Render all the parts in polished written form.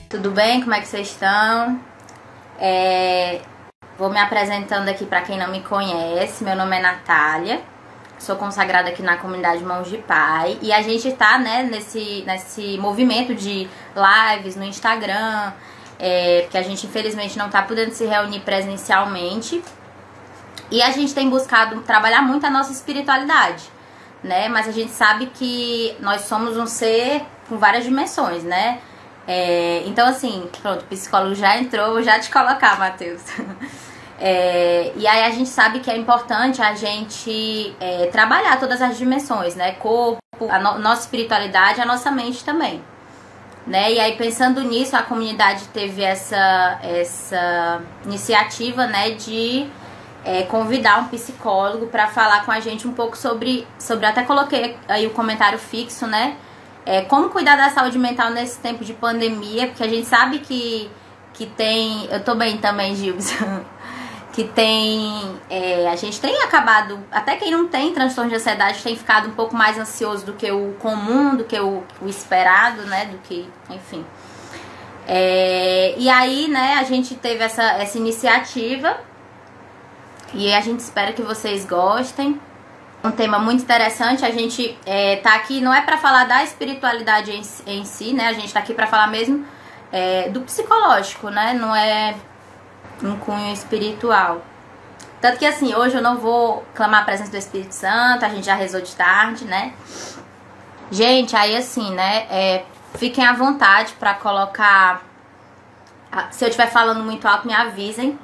Tudo bem? Como é que vocês estão? Vou me apresentando aqui para quem não me conhece. Meu nome é Natália, sou consagrada aqui na comunidade Mãos de Pai. E a gente tá, né, nesse movimento de lives no Instagram, porque a gente infelizmente não tá podendo se reunir presencialmente. E a gente tem buscado trabalhar muito a nossa espiritualidade, né? Mas a gente sabe que nós somos um ser com várias dimensões, né? Então, assim, pronto, o psicólogo já entrou, vou já te colocar, Matheus. E aí a gente sabe que é importante a gente trabalhar todas as dimensões, né? Corpo, nossa espiritualidade, a nossa mente também, né? E aí, pensando nisso, a comunidade teve essa iniciativa, né, de convidar um psicólogo para falar com a gente um pouco sobre, até coloquei aí o comentário fixo, né? Como cuidar da saúde mental nesse tempo de pandemia, porque a gente sabe que tem... Eu tô bem também, Gilson. Que tem... a gente tem acabado... Até quem não tem transtorno de ansiedade tem ficado um pouco mais ansioso do que o comum, do que o esperado, né? Do que... Enfim. E aí, né, a gente teve essa iniciativa e a gente espera que vocês gostem. Um tema muito interessante. A gente tá aqui, não é para falar da espiritualidade em si, né? A gente tá aqui para falar mesmo do psicológico, né? Não é um cunho espiritual. Tanto que, assim, hoje eu não vou clamar a presença do Espírito Santo, a gente já rezou de tarde, né? Gente, aí assim, né? Fiquem à vontade para colocar... Se eu estiver falando muito alto, me avisem.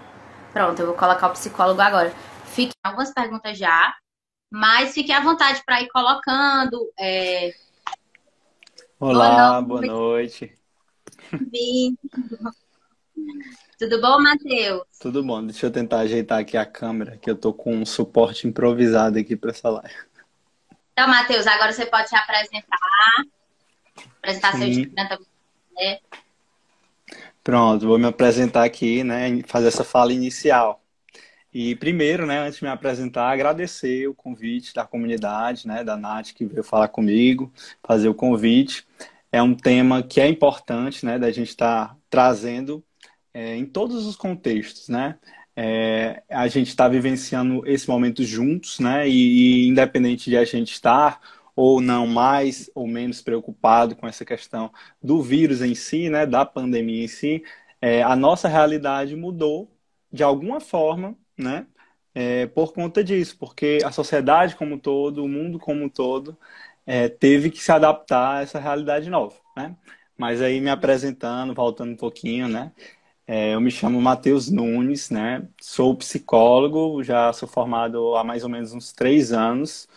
Pronto, eu vou colocar o psicólogo agora. Fiquem algumas perguntas já. Mas fique à vontade para ir colocando. Olá, boa noite. Tudo bom, Matheus? Tudo bom? Deixa eu tentar ajeitar aqui a câmera, que eu tô com um suporte improvisado aqui para essa live. Então, Matheus, agora você pode se apresentar seu Sim. Instagram também, né? Pronto, vou me apresentar aqui, né, e fazer essa fala inicial. E primeiro, né, antes de me apresentar, agradecer o convite da comunidade, né, da Nath, que veio falar comigo, fazer o convite. É um tema que é importante, né, da gente estar trazendo em todos os contextos, né? A gente está vivenciando esse momento juntos, né? E independente de a gente estar ou não mais ou menos preocupado com essa questão do vírus em si, né? Da pandemia em si, a nossa realidade mudou de alguma forma, né? Por conta disso, porque a sociedade como um todo, o mundo como um todo, teve que se adaptar a essa realidade nova, né? Mas aí me apresentando, voltando um pouquinho, né? Eu me chamo Matheus Nunes, né? Sou psicólogo, já sou formado há mais ou menos uns 3 anos.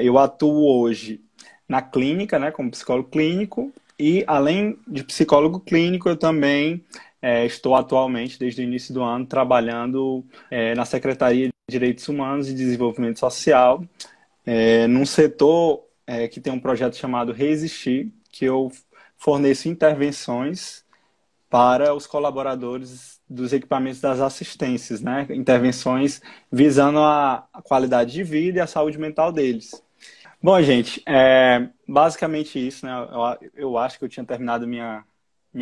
Eu atuo hoje na clínica, né? Como psicólogo clínico e além de psicólogo clínico, eu também estou atualmente, desde o início do ano, trabalhando na Secretaria de Direitos Humanos e Desenvolvimento Social, num setor que tem um projeto chamado Resistir, que eu forneço intervenções para os colaboradores dos equipamentos das assistências, né? Intervenções visando a qualidade de vida e a saúde mental deles. Bom, gente, basicamente isso, né? Eu acho que eu tinha terminado minha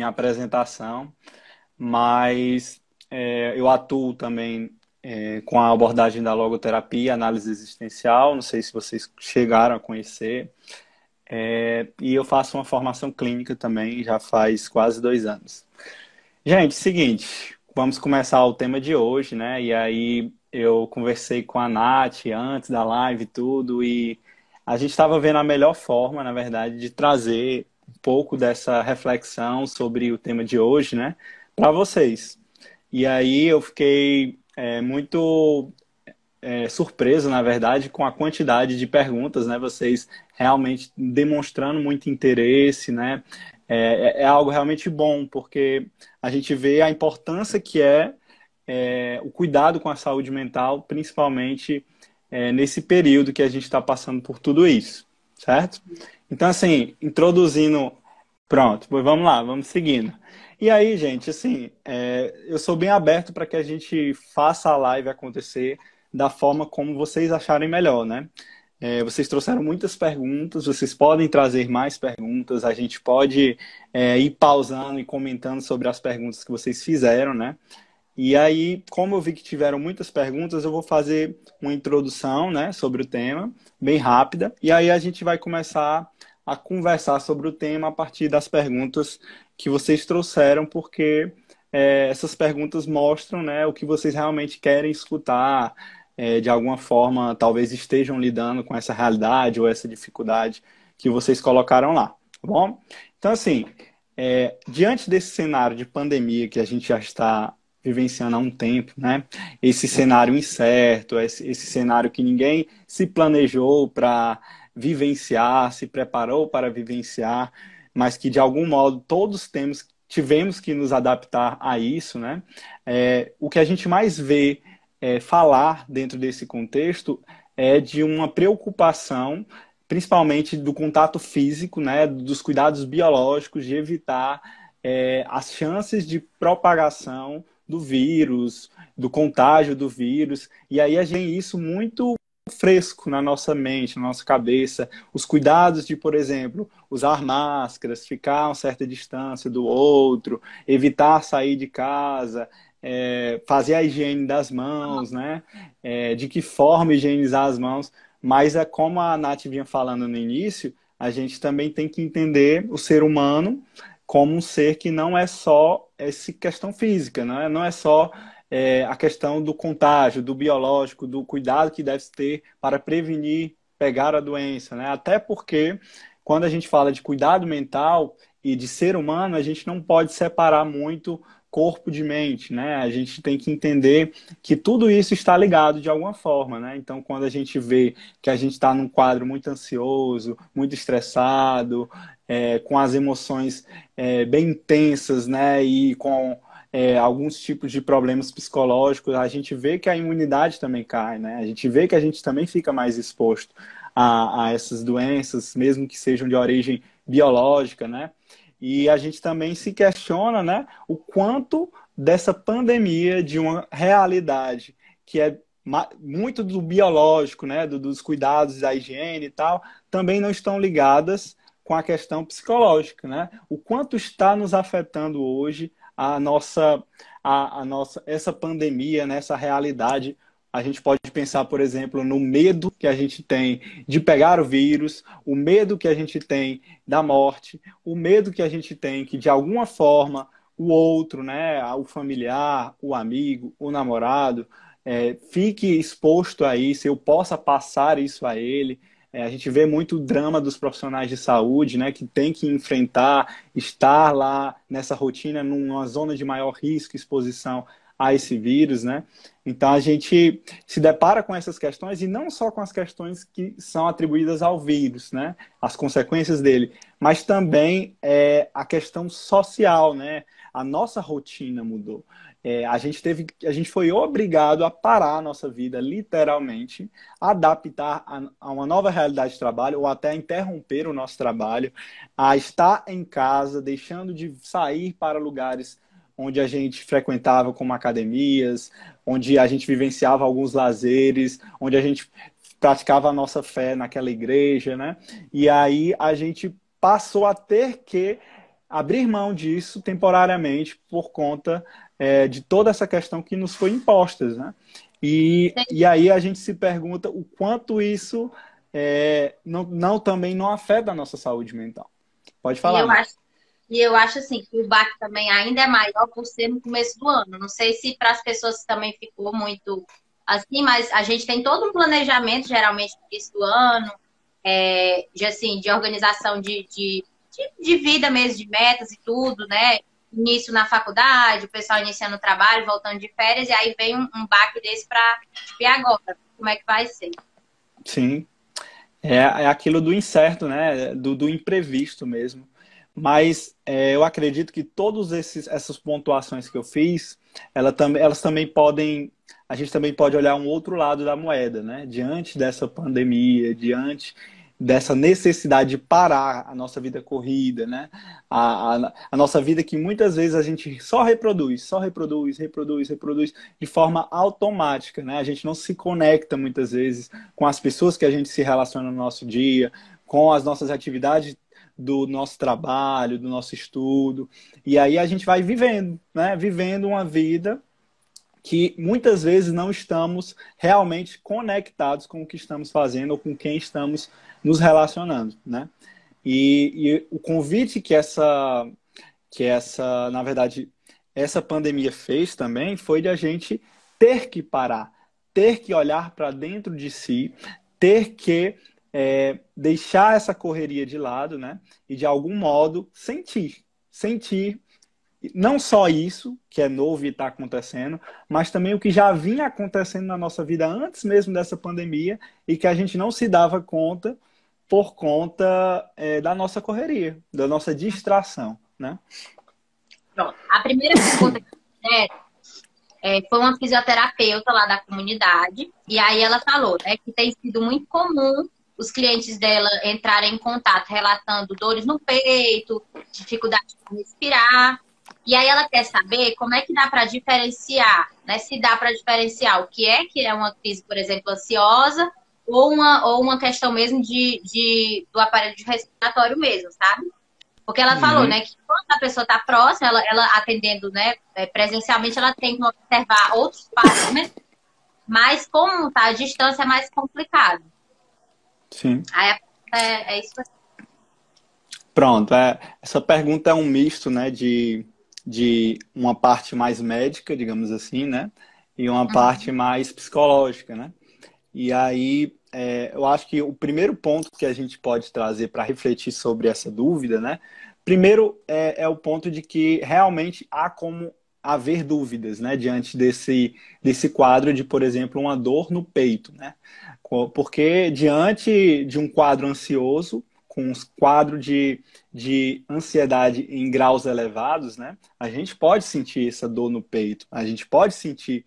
apresentação, mas eu atuo também com a abordagem da logoterapia, análise existencial, não sei se vocês chegaram a conhecer, e eu faço uma formação clínica também, já faz quase 2 anos. Gente, seguinte, vamos começar o tema de hoje, né? E aí eu conversei com a Nath antes da live e tudo, e a gente estava vendo a melhor forma, na verdade, de trazer um pouco dessa reflexão sobre o tema de hoje, né, para vocês. E aí eu fiquei muito surpreso, na verdade, com a quantidade de perguntas, né? Vocês realmente demonstrando muito interesse, né? É algo realmente bom, porque a gente vê a importância que o cuidado com a saúde mental, principalmente nesse período que a gente está passando por tudo isso, certo? Então, assim, introduzindo... Pronto, pois vamos lá, vamos seguindo. E aí, gente, assim, eu sou bem aberto para que a gente faça a live acontecer da forma como vocês acharem melhor, né? Vocês trouxeram muitas perguntas, vocês podem trazer mais perguntas, a gente pode ir pausando e comentando sobre as perguntas que vocês fizeram, né? E aí, como eu vi que tiveram muitas perguntas, eu vou fazer uma introdução, né, sobre o tema, bem rápida, e aí a gente vai começar a conversar sobre o tema a partir das perguntas que vocês trouxeram, porque essas perguntas mostram, né, o que vocês realmente querem escutar, de alguma forma, talvez estejam lidando com essa realidade ou essa dificuldade que vocês colocaram lá, tá bom? Então, assim, diante desse cenário de pandemia que a gente já está vivenciando há um tempo, né? Esse cenário incerto, esse cenário que ninguém se planejou para vivenciar, se preparou para vivenciar, mas que de algum modo todos tivemos que nos adaptar a isso, né? O que a gente mais vê falar dentro desse contexto é de uma preocupação, principalmente do contato físico, né? Dos cuidados biológicos, de evitar as chances de propagação do vírus, do contágio do vírus, e aí a gente tem isso muito fresco na nossa mente, na nossa cabeça, os cuidados de, por exemplo, usar máscaras, ficar a uma certa distância do outro, evitar sair de casa, fazer a higiene das mãos, né? De que forma higienizar as mãos, mas é como a Nath vinha falando no início, a gente também tem que entender o ser humano como um ser que não é só essa questão física, não é só a questão do contágio, do biológico, do cuidado que deve ter para prevenir pegar a doença, né? Até porque quando a gente fala de cuidado mental e de ser humano, a gente não pode separar muito corpo de mente, né? A gente tem que entender que tudo isso está ligado de alguma forma, né? Então, quando a gente vê que a gente está num quadro muito ansioso, muito estressado, com as emoções bem intensas, né? E com alguns tipos de problemas psicológicos, a gente vê que a imunidade também cai, né? A gente vê que a gente também fica mais exposto a essas doenças, mesmo que sejam de origem biológica, né? E a gente também se questiona, né, o quanto dessa pandemia, de uma realidade que é muito do biológico, né, dos cuidados da higiene e tal, também não estão ligadas com a questão psicológica, né? O quanto está nos afetando hoje essa pandemia, nessa realidade. A gente pode pensar, por exemplo, no medo que a gente tem de pegar o vírus, o medo que a gente tem da morte, o medo que a gente tem que, de alguma forma, o outro, né, o familiar, o amigo, o namorado, fique exposto a isso, eu possa passar isso a ele. A gente vê muito o drama dos profissionais de saúde, né, que tem que enfrentar, estar lá nessa rotina, numa zona de maior risco, exposição a esse vírus, né? Então a gente se depara com essas questões e não só com as questões que são atribuídas ao vírus, né? As consequências dele, mas também a questão social, né? A nossa rotina mudou. A gente foi obrigado a parar a nossa vida, literalmente, adaptar a uma nova realidade de trabalho ou até a interromper o nosso trabalho, a estar em casa, deixando de sair para lugares onde a gente frequentava, como academias, onde a gente vivenciava alguns lazeres, onde a gente praticava a nossa fé naquela igreja, né? E aí a gente passou a ter que abrir mão disso temporariamente por conta de toda essa questão que nos foi imposta, né? E aí a gente se pergunta o quanto isso também não afeta a nossa saúde mental. Pode E falar, eu né? acho, e eu acho assim que o baque também ainda é maior por ser no começo do ano. Não sei se para as pessoas também ficou muito assim, mas a gente tem todo um planejamento, geralmente, no início do ano, de organização de vida mesmo, de metas e tudo, né? Início na faculdade, o pessoal iniciando o trabalho, voltando de férias, e aí vem um baque desse para, tipo, e agora? Como é que vai ser? Sim. É aquilo do incerto, né? Do imprevisto mesmo. Mas eu acredito que todas essas pontuações que eu fiz, elas também podem. A gente também pode olhar um outro lado da moeda, né? Diante dessa pandemia, diante dessa necessidade de parar a nossa vida corrida, né? A nossa vida que muitas vezes a gente só reproduz, reproduz, reproduz de forma automática, né? A gente não se conecta muitas vezes com as pessoas que a gente se relaciona no nosso dia, com as nossas atividades do nosso trabalho, do nosso estudo. E aí a gente vai vivendo, né? Vivendo uma vida que muitas vezes não estamos realmente conectados com o que estamos fazendo ou com quem estamos nos relacionando, né? E o convite na verdade, essa pandemia fez também foi de a gente ter que parar, ter que olhar para dentro de si, ter que deixar essa correria de lado, né? E de algum modo sentir não só isso, que é novo e está acontecendo, mas também o que já vinha acontecendo na nossa vida antes mesmo dessa pandemia e que a gente não se dava conta por conta da nossa correria, da nossa distração, né? Pronto. A primeira pergunta que eu fiz foi uma fisioterapeuta lá da comunidade, e aí ela falou, né, que tem sido muito comum os clientes dela entrarem em contato relatando dores no peito, dificuldade de respirar. E aí ela quer saber como é que dá para diferenciar, né? Se dá para diferenciar o que é uma crise, por exemplo, ansiosa, ou uma questão mesmo do aparelho respiratório mesmo, sabe? Porque ela falou, né, que quando a pessoa está próxima, ela atendendo, né, presencialmente, ela tem que observar outros passos, né? Mas como tá à distância é mais complicado. Sim. Aí é isso. Pronto, essa pergunta é um misto, né, de uma parte mais médica, digamos assim, né, e uma parte mais psicológica, né. E aí, eu acho que o primeiro ponto que a gente pode trazer para refletir sobre essa dúvida, né, primeiro é o ponto de que realmente há como haver dúvidas, né, diante desse quadro de, por exemplo, uma dor no peito, né, porque diante de um quadro ansioso, com um quadro de ansiedade em graus elevados, né, a gente pode sentir essa dor no peito, a gente pode sentir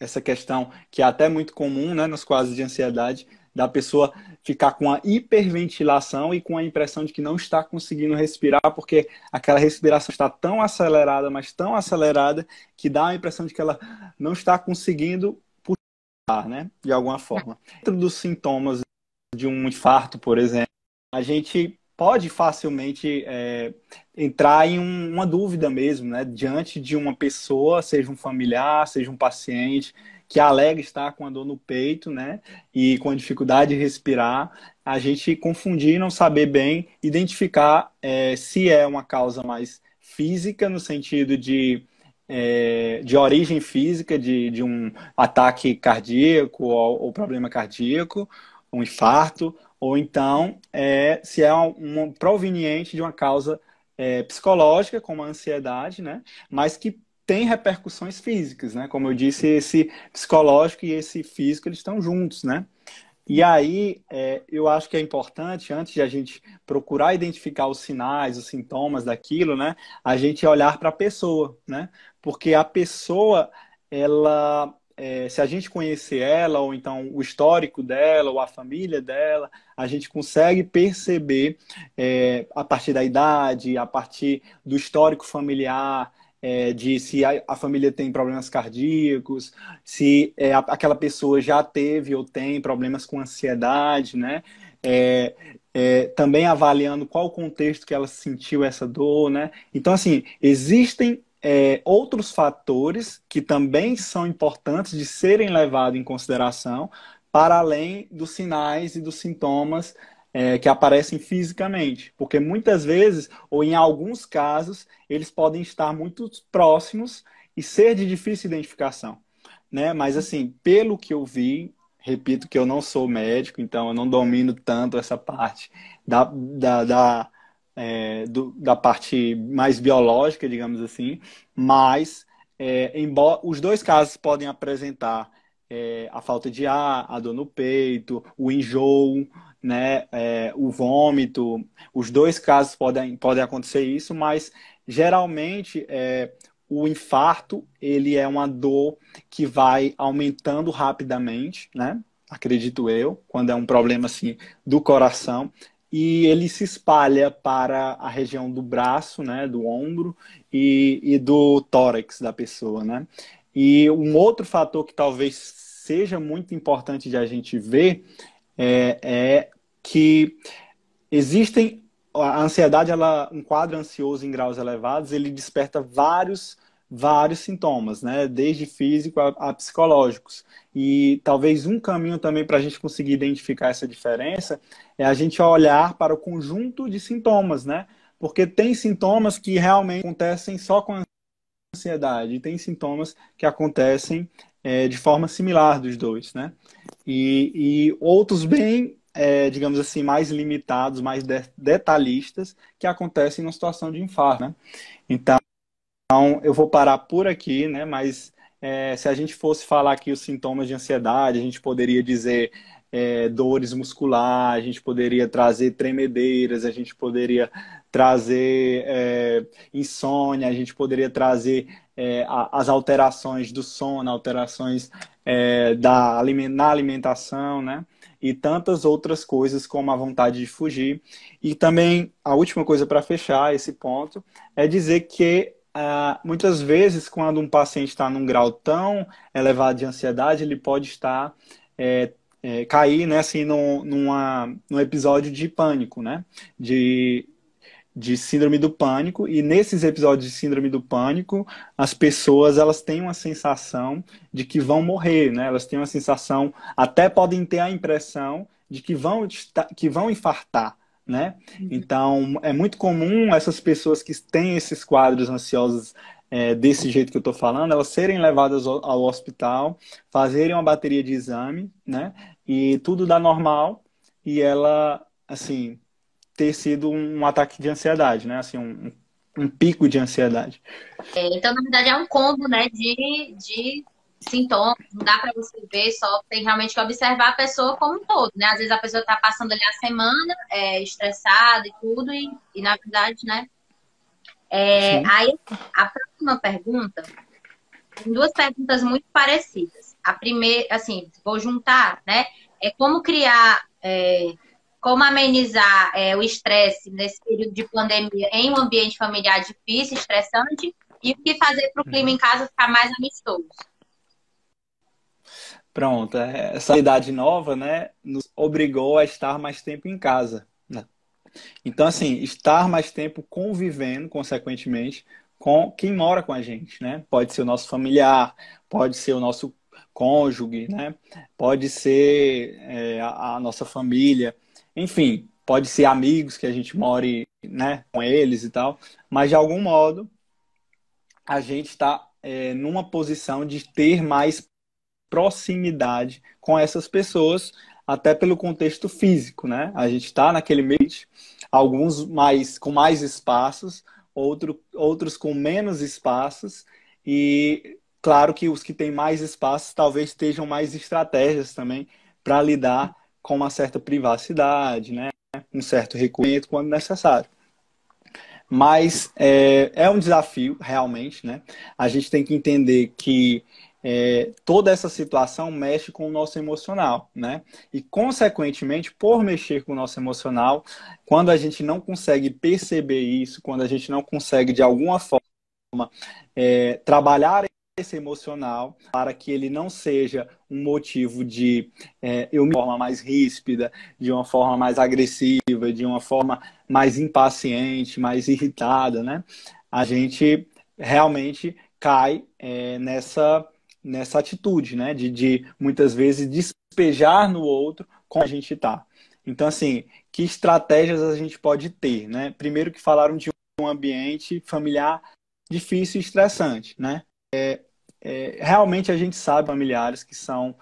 essa questão que é até muito comum, né, nos quadros de ansiedade, da pessoa ficar com a hiperventilação e com a impressão de que não está conseguindo respirar, porque aquela respiração está tão acelerada, mas tão acelerada, que dá a impressão de que ela não está conseguindo puxar, né, de alguma forma. Dentro dos sintomas de um infarto, por exemplo, a gente pode facilmente entrar em uma dúvida mesmo, né? Diante de uma pessoa, seja um familiar, seja um paciente, que alega estar com a dor no peito, né? E com a dificuldade de respirar, a gente confundir e não saber bem identificar se é uma causa mais física, no sentido de origem física, de um ataque cardíaco ou problema cardíaco, um infarto, ou então se é um proveniente de uma causa psicológica, como a ansiedade, né? Mas que tem repercussões físicas, né? Como eu disse, esse psicológico e esse físico, eles estão juntos, né? E aí, eu acho que é importante, antes de a gente procurar identificar os sinais, os sintomas daquilo, né? A gente olhar para a pessoa, né? Porque a pessoa, ela, se a gente conhecer ela, ou então o histórico dela, ou a família dela, a gente consegue perceber, a partir da idade, a partir do histórico familiar, de se a família tem problemas cardíacos, se aquela pessoa já teve ou tem problemas com ansiedade, né? Também avaliando qual o contexto que ela sentiu essa dor, né? Então, assim, existem outros fatores que também são importantes de serem levados em consideração para além dos sinais e dos sintomas que aparecem fisicamente. Porque muitas vezes, ou em alguns casos, eles podem estar muito próximos e ser de difícil identificação, né? Mas, assim, pelo que eu vi, repito que eu não sou médico, então eu não domino tanto essa parte da parte mais biológica, digamos assim, mas embora os dois casos podem apresentar a falta de ar, a dor no peito, o enjoo, né, o vômito, os dois casos podem acontecer isso, mas geralmente o infarto ele é uma dor que vai aumentando rapidamente, né? acredito eu, quando é um problema assim do coração, e ele se espalha para a região do braço, né, do ombro e do tórax da pessoa, né? E um outro fator que talvez seja muito importante de a gente ver é que existem a ansiedade, ela, um quadro ansioso em graus elevados, ele desperta vários sintomas, né? Desde físico a psicológicos. E talvez um caminho também para a gente conseguir identificar essa diferença é a gente olhar para o conjunto de sintomas, né? Porque tem sintomas que realmente acontecem só com a ansiedade, e tem sintomas que acontecem de forma similar dos dois, né? E outros bem, digamos assim, mais limitados, mais detalhistas, que acontecem na situação de infarto, né? Então, eu vou parar por aqui, né? Mas se a gente fosse falar aqui os sintomas de ansiedade, a gente poderia dizer dores musculares, a gente poderia trazer tremedeiras, a gente poderia trazer insônia, a gente poderia trazer as alterações do sono, alterações na alimentação, né? E tantas outras coisas como a vontade de fugir. E também, a última coisa para fechar esse ponto é dizer que muitas vezes, quando um paciente está num grau tão elevado de ansiedade, ele pode estar cair, né, assim, num episódio de pânico, né? De síndrome do pânico, e nesses episódios de síndrome do pânico, as pessoas elas têm uma sensação de que vão morrer, né? Elas têm uma sensação, até podem ter a impressão de que vão infartar, né? Então, é muito comum essas pessoas que têm esses quadros ansiosos desse jeito que eu estou falando, elas serem levadas ao hospital, fazerem uma bateria de exame, né? E tudo dá normal, e ela, assim, ter sido um ataque de ansiedade, né? Assim, um pico de ansiedade. Então, na verdade, é um combo, né, de sintomas. Não dá para você ver só, tem realmente que observar a pessoa como um todo, né? Às vezes a pessoa está passando ali a semana estressada e tudo, e na verdade, né? Sim. Aí, a próxima pergunta, tem duas perguntas muito parecidas. A primeira, assim, vou juntar, né? É como criar, como amenizar o estresse nesse período de pandemia em um ambiente familiar difícil, estressante, e o que fazer para o clima em casa ficar mais amistoso. Pronto, essa idade nova, né, nos obrigou a estar mais tempo em casa, né? Então, assim, estar mais tempo convivendo, consequentemente, com quem mora com a gente, né? Pode ser o nosso familiar, pode ser o nosso cônjuge, né? Pode ser a nossa família, enfim, pode ser amigos que a gente more, né, com eles e tal, mas de algum modo a gente está numa posição de ter mais proximidade com essas pessoas, até pelo contexto físico, né? A gente está naquele meio, alguns com mais espaços, outros com menos espaços, e claro que os que têm mais espaços talvez estejam mais estratégias também para lidar com uma certa privacidade, né? Um certo recolhimento quando necessário. Mas é um desafio, realmente, né? A gente tem que entender que toda essa situação mexe com o nosso emocional, né? E, consequentemente, por mexer com o nosso emocional, quando a gente não consegue perceber isso, quando a gente não consegue, de alguma forma, trabalhar esse emocional para que ele não seja um motivo de eu me forma mais ríspida, de uma forma mais agressiva, de uma forma mais impaciente, mais irritada, né? A gente realmente cai nessa atitude, né? De muitas vezes despejar no outro como a gente está. Então, assim, que estratégias a gente pode ter, né? Primeiro que falaram de um ambiente familiar difícil e estressante, né? Realmente a gente sabe familiares que são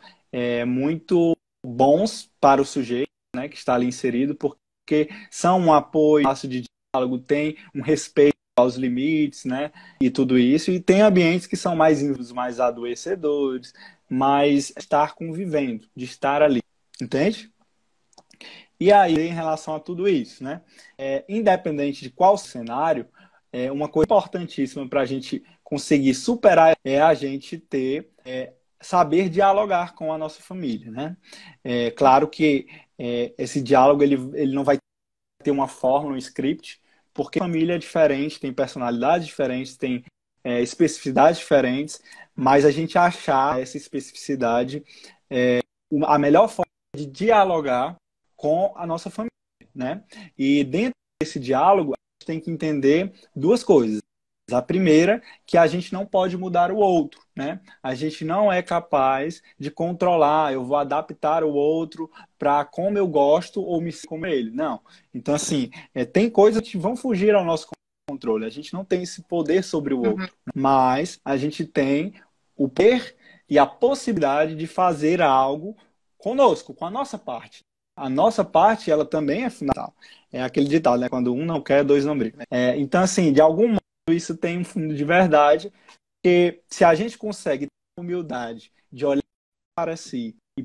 muito bons para o sujeito, né, que está ali inserido, porque são um apoio, fácil de diálogo, tem um respeito aos limites, né, e tudo isso, e tem ambientes que são mais adoecedores, mas estar convivendo, de estar ali, entende? E aí, em relação a tudo isso, né, independente de qual cenário, uma coisa importantíssima para a gente conseguir superar é a gente ter saber dialogar com a nossa família, né? É claro que esse diálogo ele não vai ter uma fórmula, um script, porque a família é diferente, tem personalidades diferentes, tem especificidades diferentes, mas a gente achar essa especificidade, a melhor forma de dialogar com a nossa família, né? E dentro desse diálogo, a gente tem que entender duas coisas. A primeira, que a gente não pode mudar o outro, né? A gente não é capaz de controlar, eu vou adaptar o outro para como eu gosto ou me sinto como ele. Não. Então, assim, tem coisas que vão fugir ao nosso controle. A gente não tem esse poder sobre o outro, mas a gente tem o poder e a possibilidade de fazer algo conosco, com a nossa parte. A nossa parte, ela também é fundamental. É aquele ditado, né? Quando um não quer, dois não brigam. Então, assim, de algum modo, isso tem um fundo de verdade, porque se a gente consegue ter a humildade de olhar para si e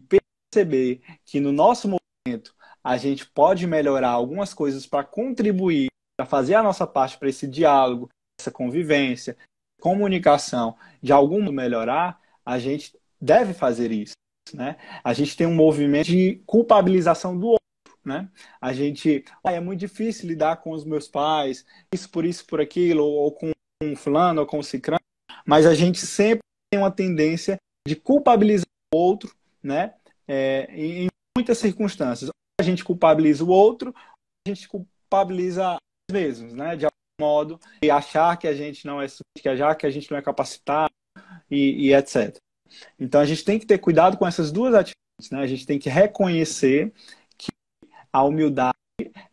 perceber que no nosso momento a gente pode melhorar algumas coisas para contribuir, para fazer a nossa parte para esse diálogo, essa convivência, comunicação, de algum modo melhorar, a gente deve fazer isso, né? A gente tem um movimento de culpabilização do outro, né? A gente, é muito difícil lidar com os meus pais, isso, por aquilo, ou com um fulano, ou com um cicrano, mas a gente sempre tem uma tendência de culpabilizar o outro, né? Em muitas circunstâncias. A gente culpabiliza o outro, a gente culpabiliza às vezes, né? De algum modo, e achar que a gente não é suficiente, achar que a gente não é capacitado e etc. Então a gente tem que ter cuidado com essas duas atitudes, né? A gente tem que reconhecer que a humildade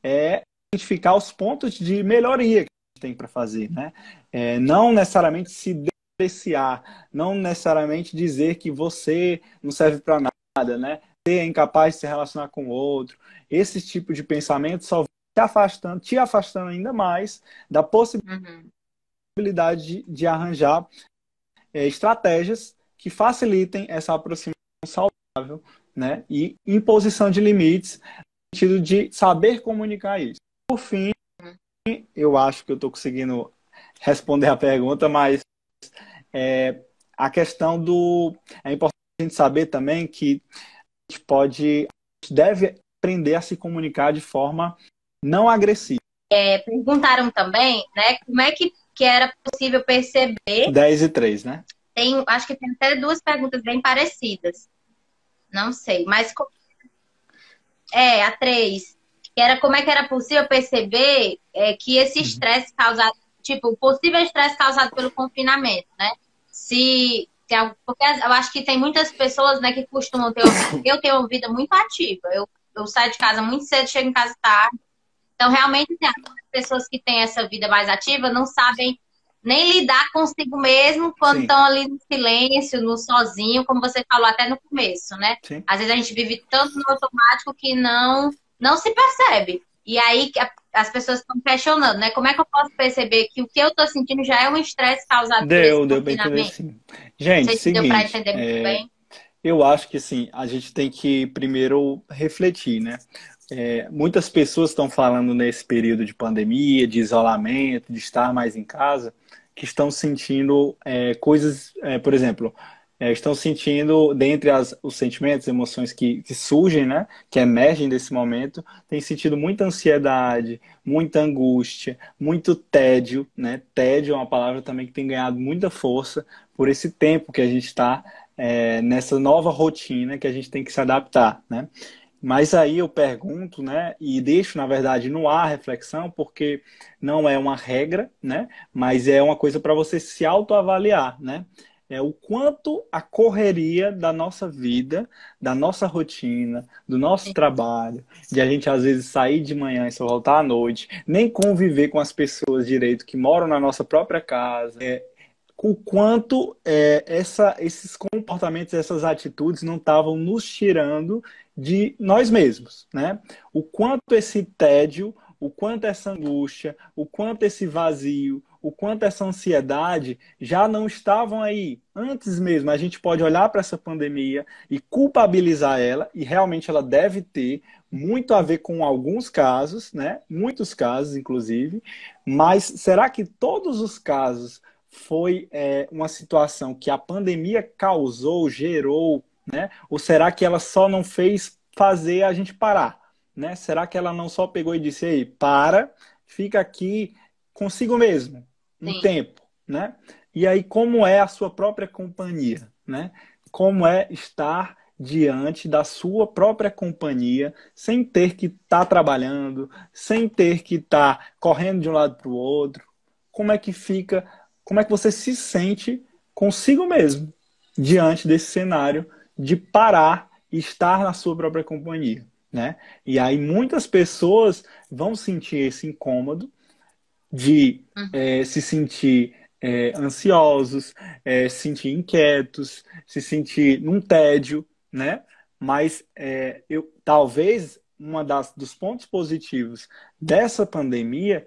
é identificar os pontos de melhoria que a gente tem para fazer, né? Não necessariamente se depreciar, não necessariamente dizer que você não serve para nada, né? Você é incapaz de se relacionar com o outro. Esse tipo de pensamento só vai te afastando ainda mais da possibilidade de arranjar estratégias que facilitem essa aproximação saudável, né? E imposição de limites, no sentido de saber comunicar isso. Por fim, eu acho que eu estou conseguindo responder a pergunta, mas a questão do... É importante a gente saber também que a gente deve aprender a se comunicar de forma não agressiva. Perguntaram também, né, como é que era possível perceber... 10 e 3, né? Acho que tem até duas perguntas bem parecidas. Não sei, mas... a 3. Que era como é que era possível perceber que esse estresse causado... Tipo, o possível estresse causado pelo confinamento, né? Porque eu acho que tem muitas pessoas, né, que costumam ter... Eu tenho uma vida muito ativa. Eu saio de casa muito cedo, chego em casa tarde. Então, realmente, as pessoas que têm essa vida mais ativa não sabem nem lidar consigo mesmo quando estão ali no silêncio, no sozinho, como você falou até no começo, né? Sim. Às vezes a gente vive tanto no automático que não se percebe. E aí as pessoas estão questionando, né? Como é que eu posso perceber que o que eu estou sentindo já é um estresse causado por esse Deu para entender, confinamento? sim. Gente, Não sei se seguinte, deu para entender muito bem. Eu acho que assim, a gente tem que primeiro refletir, né? Muitas pessoas estão falando nesse período de pandemia, de isolamento, de estar mais em casa, que estão sentindo coisas, por exemplo, estão sentindo, dentre os sentimentos, emoções que surgem, né? Que emergem desse momento, tem sentido muita ansiedade, muita angústia, muito tédio, né? Tédio é uma palavra também que tem ganhado muita força por esse tempo que a gente está nessa nova rotina que a gente tem que se adaptar, né? Mas aí eu pergunto, né, e deixo, na verdade, no ar a reflexão, porque não é uma regra, né, mas é uma coisa para você se autoavaliar, né? O quanto a correria da nossa vida, da nossa rotina, do nosso trabalho, de a gente às vezes sair de manhã e só voltar à noite, nem conviver com as pessoas direito que moram na nossa própria casa, o quanto esses comportamentos, essas atitudes não estavam nos tirando de nós mesmos, né? O quanto esse tédio, o quanto essa angústia, o quanto esse vazio, o quanto essa ansiedade já não estavam aí antes mesmo. A gente pode olhar para essa pandemia e culpabilizar ela, e realmente ela deve ter muito a ver com alguns casos, né? Muitos casos, inclusive. Mas será que todos os casos foi uma situação que a pandemia causou, gerou, né? Ou será que ela só não fez fazer a gente parar, né? Será que ela não só pegou e disse, ei, para, fica aqui consigo mesmo, um Sim. tempo, né? E aí, como é a sua própria companhia, né? Como é estar diante da sua própria companhia, sem ter que estar trabalhando, sem ter que estar correndo de um lado para o outro. Como é que fica, como é que você se sente consigo mesmo diante desse cenário de parar e estar na sua própria companhia, né? E aí muitas pessoas vão sentir esse incômodo de se sentir ansiosos, se sentir inquietos, se sentir num tédio, né? Mas talvez dos pontos positivos dessa pandemia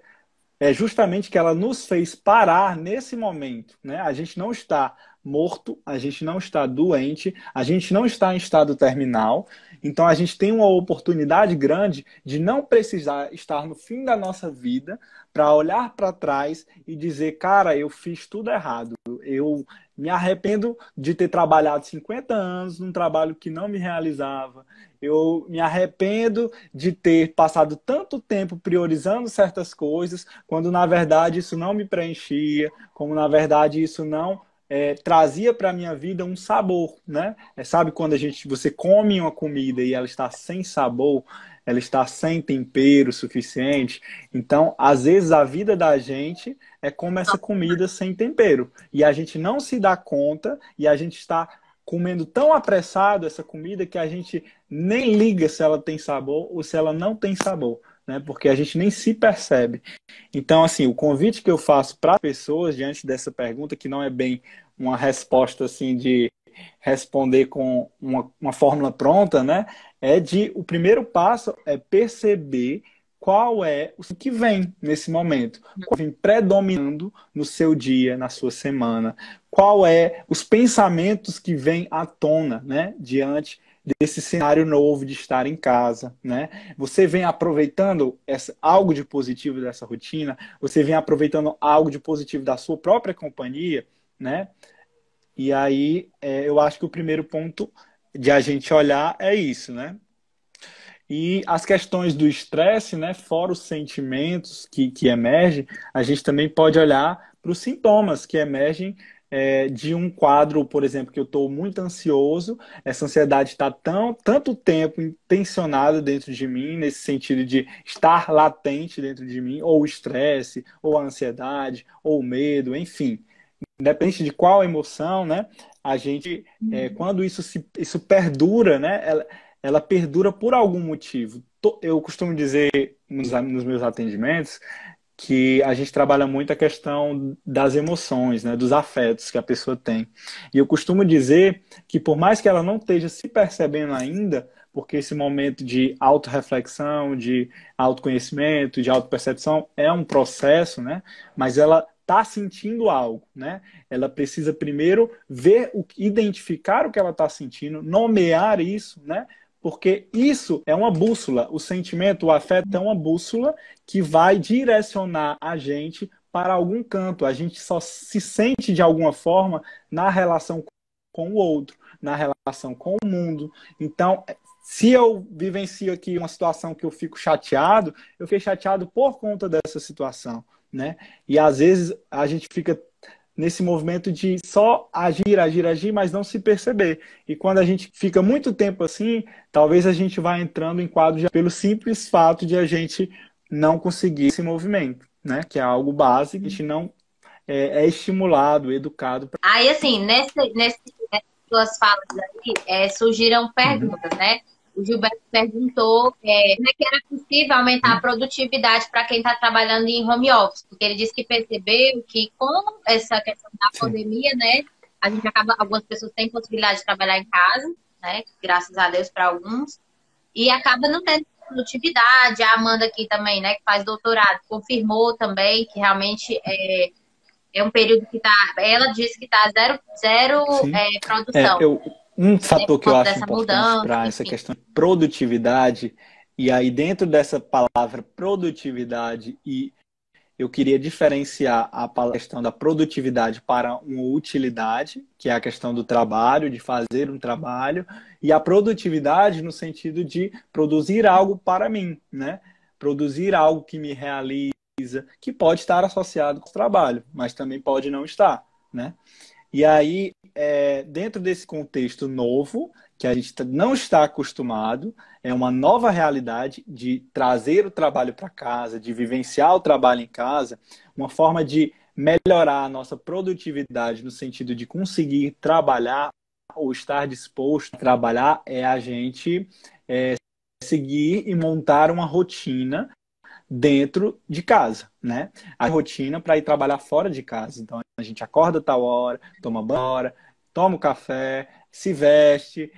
é justamente que ela nos fez parar nesse momento, né? A gente não está morto, a gente não está doente, a gente não está em estado terminal, então a gente tem uma oportunidade grande de não precisar estar no fim da nossa vida para olhar para trás e dizer, cara, eu fiz tudo errado, eu me arrependo de ter trabalhado 50 anos num trabalho que não me realizava, eu me arrependo de ter passado tanto tempo priorizando certas coisas, quando na verdade isso não me preenchia, como na verdade isso não trazia para a minha vida um sabor, né? Sabe quando você come uma comida e ela está sem sabor, ela está sem tempero suficiente? Então, às vezes a vida da gente é como essa comida sem tempero. E a gente não se dá conta e a gente está comendo tão apressado essa comida que a gente nem liga se ela tem sabor ou se ela não tem sabor, né? Porque a gente nem se percebe. Então, assim, o convite que eu faço para pessoas diante dessa pergunta, que não é bem uma resposta assim de responder com uma fórmula pronta, né? O primeiro passo é perceber qual é o que vem nesse momento, qual vem predominando no seu dia, na sua semana, qual é os pensamentos que vêm à tona, né, diante desse cenário novo de estar em casa, né? Você vem aproveitando algo de positivo dessa rotina, você vem aproveitando algo de positivo da sua própria companhia, né? E aí eu acho que o primeiro ponto de a gente olhar é isso, né? E as questões do estresse, né, fora os sentimentos que emergem, a gente também pode olhar para os sintomas que emergem de um quadro, por exemplo, que eu estou muito ansioso, essa ansiedade está tanto tempo intencionada dentro de mim, nesse sentido de estar latente dentro de mim, ou o estresse, ou a ansiedade, ou o medo, enfim. Independente de qual emoção, né, a gente, quando isso perdura, né, ela perdura por algum motivo. Eu costumo dizer nos meus atendimentos que a gente trabalha muito a questão das emoções, né, dos afetos que a pessoa tem. E eu costumo dizer que por mais que ela não esteja se percebendo ainda, porque esse momento de autorreflexão, de autoconhecimento, de autopercepção é um processo, né, mas ela está sentindo algo, né? Ela precisa primeiro identificar o que ela está sentindo, nomear isso, né? Porque isso é uma bússola, o sentimento, o afeto é uma bússola que vai direcionar a gente para algum canto. A gente só se sente de alguma forma na relação com o outro, na relação com o mundo. Então, se eu vivencio aqui uma situação que eu fico chateado, eu fiquei chateado por conta dessa situação, né? E às vezes a gente fica nesse movimento de só agir, agir, agir, mas não se perceber. E quando a gente fica muito tempo assim, talvez a gente vá entrando em quadro pelo simples fato de a gente não conseguir esse movimento, né? Que é algo básico, a gente não é estimulado, educado. Aí, assim, nessas suas falas aí, surgiram perguntas, né? O Gilberto perguntou como é que era possível aumentar a produtividade para quem está trabalhando em home office, porque ele disse que percebeu que com essa questão da pandemia, né, algumas pessoas têm possibilidade de trabalhar em casa, né, graças a Deus para alguns, e acaba não tendo produtividade. A Amanda aqui também, né, que faz doutorado, confirmou também que realmente é um período que ela disse que está zero produção. Um fator que eu acho importante para mudança, essa questão de produtividade, e aí dentro dessa palavra produtividade e eu queria diferenciar a questão da produtividade para uma utilidade, que é a questão do trabalho, de fazer um trabalho, e a produtividade no sentido de produzir algo para mim, né? Produzir algo que me realiza, que pode estar associado com o trabalho, mas também pode não estar, né? E aí, dentro desse contexto novo, que a gente não está acostumado, é uma nova realidade de trazer o trabalho para casa, de vivenciar o trabalho em casa, uma forma de melhorar a nossa produtividade no sentido de conseguir trabalhar ou estar disposto a trabalhar, é a gente seguir e montar uma rotina dentro de casa, né? A rotina para ir trabalhar fora de casa. Então a gente acorda tal hora, toma banho, toma o café, se veste,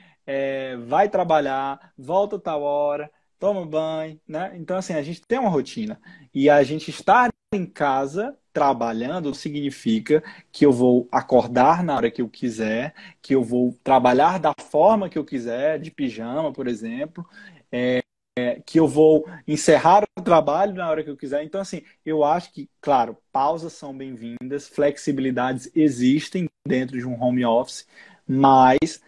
vai trabalhar, volta tal hora, toma banho, né? Então assim, a gente tem uma rotina. E a gente estar em casa trabalhando significa que eu vou acordar na hora que eu quiser, que eu vou trabalhar da forma que eu quiser, de pijama, por exemplo, que eu vou encerrar o trabalho na hora que eu quiser. Então, assim, eu acho que, claro, pausas são bem-vindas, flexibilidades existem dentro de um home office, mas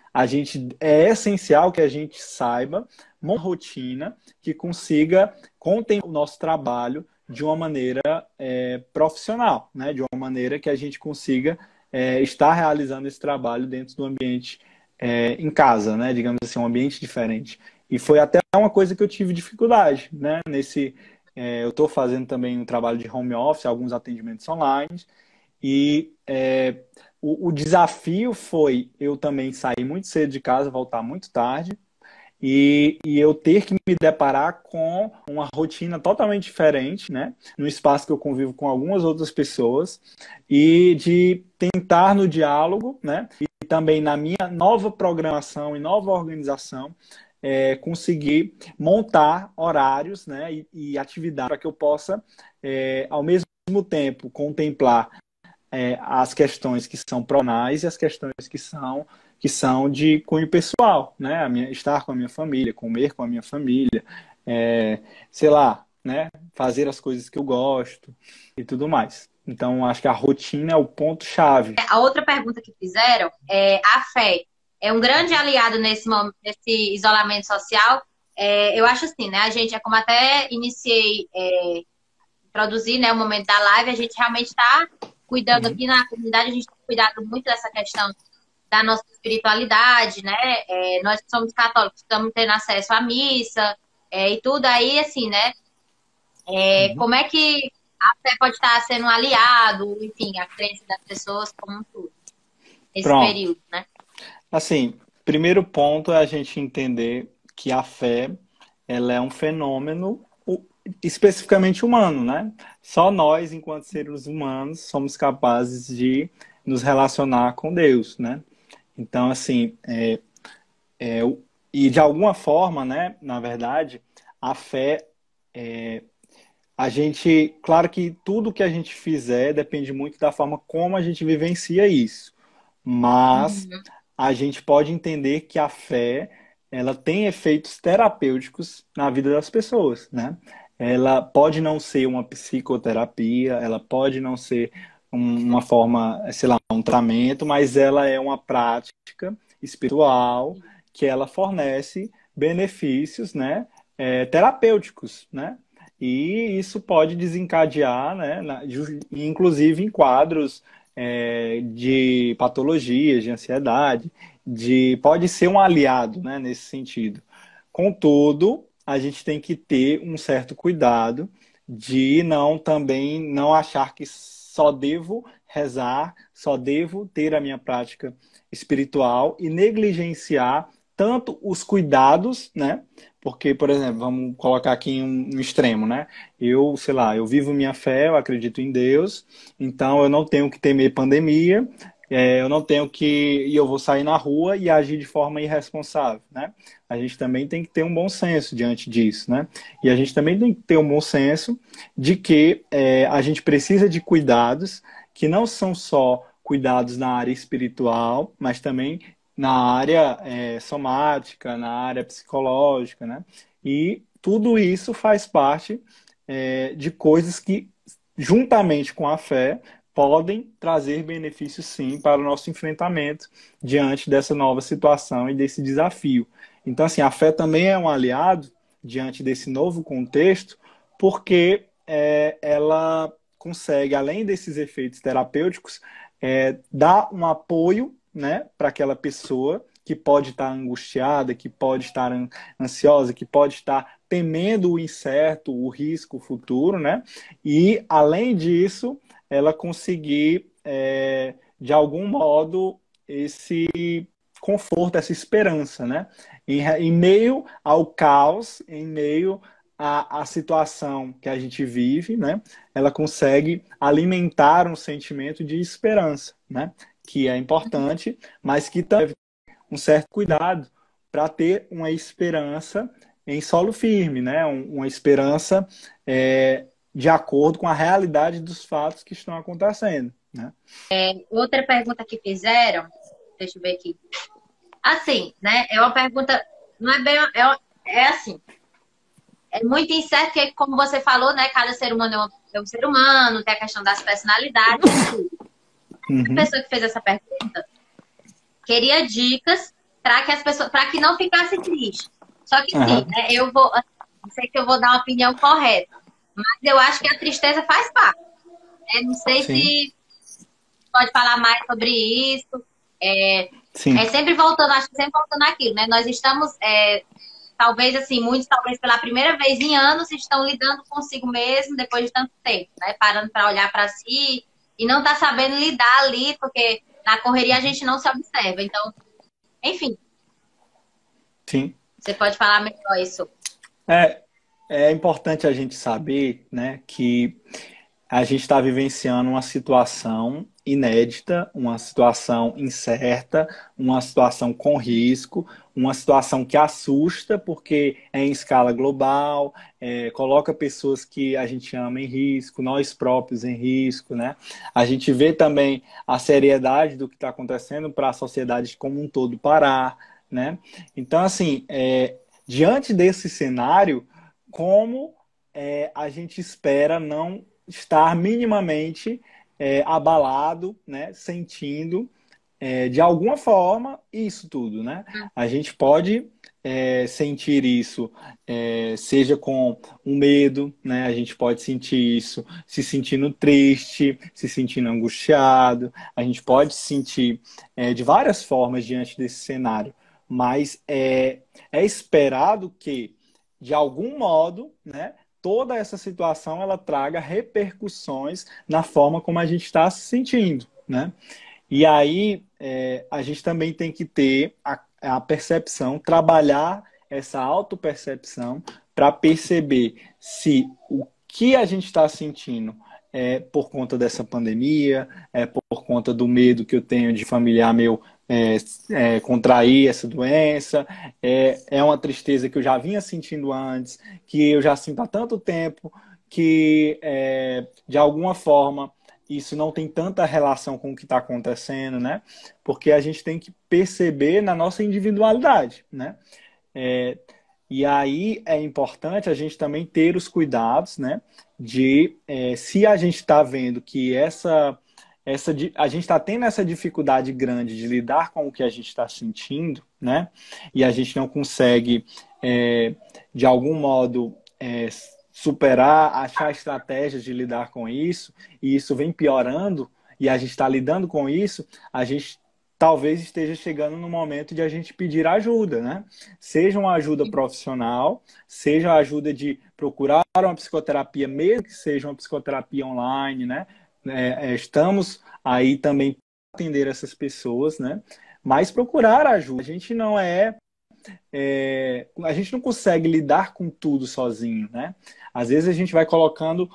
é essencial que a gente saiba uma rotina que consiga contemplar o nosso trabalho de uma maneira profissional, né? De uma maneira que a gente consiga estar realizando esse trabalho dentro do ambiente em casa, né? Digamos assim, um ambiente diferente. E foi até uma coisa que eu tive dificuldade, né? Eu estou fazendo também um trabalho de home office, alguns atendimentos online, e o desafio foi eu também sair muito cedo de casa, voltar muito tarde, e eu ter que me deparar com uma rotina totalmente diferente, né? No espaço que eu convivo com algumas outras pessoas, e de tentar no diálogo, né? E também na minha nova programação e nova organização, conseguir montar horários, né, e atividades para que eu possa, ao mesmo tempo, contemplar as questões que são profissionais e as questões que são de cunho pessoal, né, estar com a minha família, comer com a minha família, sei lá, né, fazer as coisas que eu gosto e tudo mais. Então, acho que a rotina é o ponto-chave. A outra pergunta que fizeram é: a fé é um grande aliado nesse isolamento social? Eu acho assim, né? A gente, é como até iniciei, produzir, né, o momento da live, a gente realmente está cuidando aqui na comunidade, a gente tem cuidado muito dessa questão da nossa espiritualidade, né? Nós que somos católicos estamos tendo acesso à missa e tudo aí, assim, né? Como é que a fé pode estar sendo um aliado, enfim, a crença das pessoas como um todo, nesse Pronto. período, né? Assim, primeiro ponto é a gente entender que a fé, ela é um fenômeno especificamente humano, né? Só nós, enquanto seres humanos, somos capazes de nos relacionar com Deus, né? Então, assim, e de alguma forma, né, na verdade, a fé, claro que tudo que a gente fizer depende muito da forma como a gente vivencia isso, mas Uhum. a gente pode entender que a fé, ela tem efeitos terapêuticos na vida das pessoas, né? Ela pode não ser uma psicoterapia, ela pode não ser uma forma, sei lá, um tratamento, mas ela é uma prática espiritual que ela fornece benefícios, né, terapêuticos, né? E isso pode desencadear, né, inclusive em quadros de patologias, de ansiedade, pode ser um aliado, né, nesse sentido. Contudo, a gente tem que ter um certo cuidado de não achar que só devo rezar, só devo ter a minha prática espiritual e negligenciar tanto os cuidados, né? Porque, por exemplo, vamos colocar aqui um extremo, né? Sei lá, eu vivo minha fé, eu acredito em Deus, então eu não tenho que temer pandemia, eu não tenho que. E eu vou sair na rua e agir de forma irresponsável, né? A gente também tem que ter um bom senso diante disso, né? E a gente também tem que ter um bom senso de que a gente precisa de cuidados que não são só cuidados na área espiritual, mas também na área somática, na área psicológica, né? E tudo isso faz parte de coisas que juntamente com a fé, podem trazer benefícios sim para o nosso enfrentamento diante dessa nova situação e desse desafio. Então, assim, a fé também é um aliado diante desse novo contexto, porque ela consegue, além desses efeitos terapêuticos, dar um apoio, né, para aquela pessoa que pode estar angustiada, que pode estar ansiosa, que pode estar temendo o incerto, o risco futuro, né? E, além disso, ela conseguir, de algum modo, esse conforto, essa esperança, né? Em meio ao caos, em meio à situação que a gente vive, né? Ela consegue alimentar um sentimento de esperança, né? Que é importante, mas que também um certo cuidado para ter uma esperança em solo firme, né? Uma esperança de acordo com a realidade dos fatos que estão acontecendo, né? Outra pergunta que fizeram, deixa eu ver aqui. Assim, né? É uma pergunta, não é bem, é assim. É muito incerto, porque como você falou, né? Cada ser humano é um ser humano, tem a questão das personalidades e tudo. A Uhum. pessoa que fez essa pergunta queria dicas para que as pessoas, para que não ficasse triste. Só que sim, Uhum. né? Eu vou, não sei que eu vou dar uma opinião correta, mas eu acho que a tristeza faz parte. Não sei Sim, se pode falar mais sobre isso. É, sim. sempre voltando, acho que sempre voltando aquilo, né? Nós estamos, talvez assim, muitos, talvez pela primeira vez em anos, estão lidando consigo mesmo depois de tanto tempo, né? Parando para olhar para si e não tá sabendo lidar ali, porque na correria a gente não se observa. Então, enfim, Sim. você pode falar melhor isso. É, é importante a gente saber, né, que a gente está vivenciando uma situação inédita, uma situação incerta, uma situação com risco, uma situação que assusta porque é em escala global, coloca pessoas que a gente ama em risco, nós próprios em risco, né? A gente vê também a seriedade do que está acontecendo para a sociedade como um todo parar, né? Então, assim, diante desse cenário, como a gente espera não estar minimamente abalado, né, sentindo de alguma forma isso tudo, né? A gente pode sentir isso, seja com um medo, né? A gente pode sentir isso se sentindo triste, se sentindo angustiado. A gente pode sentir de várias formas diante desse cenário, mas é esperado que de algum modo, né? Toda essa situação ela traga repercussões na forma como a gente está se sentindo, né? E aí a gente também tem que ter a percepção, trabalhar essa autopercepção para perceber se o que a gente está sentindo é por conta dessa pandemia, é por conta do medo que eu tenho de familiar meu contrair essa doença, é uma tristeza que eu já vinha sentindo antes, que eu já sinto há tanto tempo, que de alguma forma isso não tem tanta relação com o que está acontecendo, né? Porque a gente tem que perceber na nossa individualidade, né? É, e aí é importante a gente também ter os cuidados, né? De se a gente está vendo que a gente está tendo essa dificuldade grande de lidar com o que a gente está sentindo, né? E a gente não consegue, de algum modo, superar, achar estratégias de lidar com isso, e isso vem piorando, e a gente está lidando com isso, a gente talvez esteja chegando no momento de a gente pedir ajuda, né? Seja uma ajuda profissional, seja a ajuda de procurar uma psicoterapia, mesmo que seja uma psicoterapia online, né? Estamos aí também para atender essas pessoas, né? Mas procurar ajuda. A gente não consegue lidar com tudo sozinho, né? Às vezes a gente vai colocando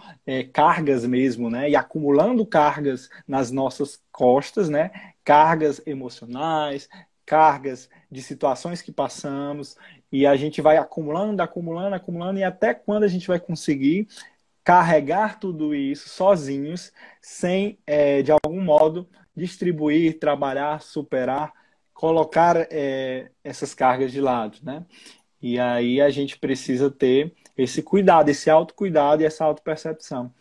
cargas mesmo, né? E acumulando cargas nas nossas costas, né? Cargas emocionais, cargas de situações que passamos, e a gente vai acumulando, acumulando, acumulando, e até quando a gente vai conseguir carregar tudo isso sozinhos, sem, de algum modo, distribuir, trabalhar, superar, colocar essas cargas de lado, né? E aí a gente precisa ter esse cuidado, esse autocuidado e essa autopercepção.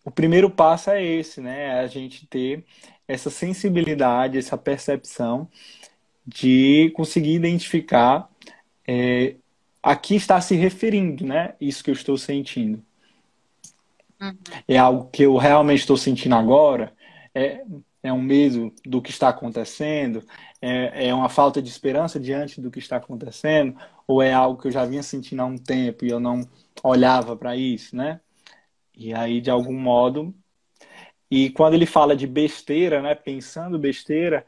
O primeiro passo é esse, né? É a gente ter essa sensibilidade, essa percepção de conseguir identificar a que está se referindo, né? Isso que eu estou sentindo. Uhum. É algo que eu realmente estou sentindo agora? É, é um medo do que está acontecendo? É uma falta de esperança diante do que está acontecendo? Ou é algo que eu já vinha sentindo há um tempo e eu não olhava para isso, né? E aí, de algum modo. E quando ele fala de besteira, né? Pensando besteira,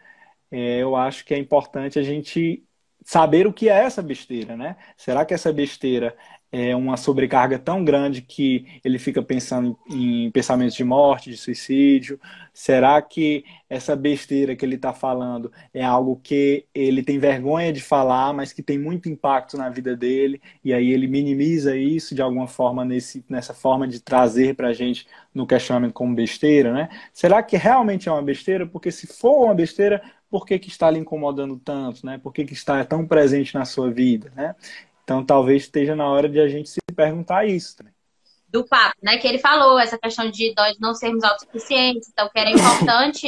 eu acho que é importante a gente saber o que é essa besteira, né? Será que essa besteira é uma sobrecarga tão grande que ele fica pensando em pensamentos de morte, de suicídio? Será que essa besteira que ele está falando é algo que ele tem vergonha de falar, mas que tem muito impacto na vida dele, e aí ele minimiza isso de alguma forma nessa forma de trazer para a gente no questionamento como besteira, né? Será que realmente é uma besteira? Porque se for uma besteira, por que que está lhe incomodando tanto, né? Por que que está tão presente na sua vida, né? Então, talvez esteja na hora de a gente se perguntar isso também. Do papo, né? Que ele falou, essa questão de nós não sermos autossuficientes. Então, que era importante